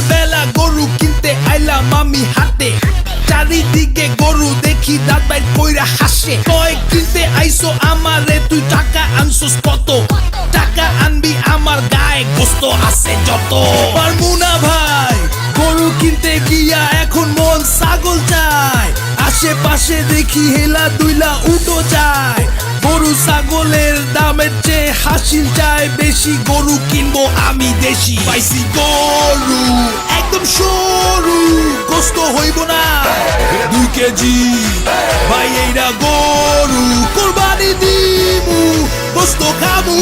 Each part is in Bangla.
বেলা গরু কিনতে আইলাম আমি হাটে, চারিদিকে গরু দেখি দাঁত বাইর কইরা হাসে। কয় কিনতে আইসো আমারে, তুই টাকা আনছস কত? টাকা আনবি আমার গায়ে গোস্ত আছে যত। পারমু না ভাই গরু কিনতে গিয়া, এখন মন ছাগল চায়। আশেপাশে দেখি হেলা দুইলা উটো যায়। গরু ছাগলের দামের চেয়ে হাসিল চায় বেশি, গরু কিনবো আমি দেশি। পাইছি গরু একদম সরু, গোস্ত হইব না 2 কেজি। ভাই এইরা গরু কোরবানি দিমু, গোস্ত খাবো,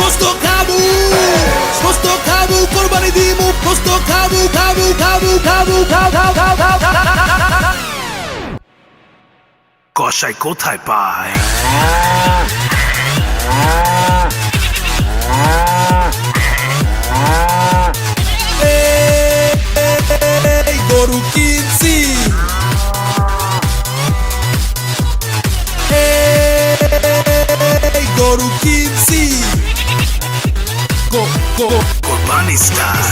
গোস্ত খাবো, গোস্ত খাবো, কোরবানি দিমু, গোস্ত খাবো, খাবো, খাবো, খাবো, খাবো, খাবো, খাবো। কসাই কোথায় পায়? এই গরু কিনছি, এই গরু কিনছি, কোরবানি স্টাইল।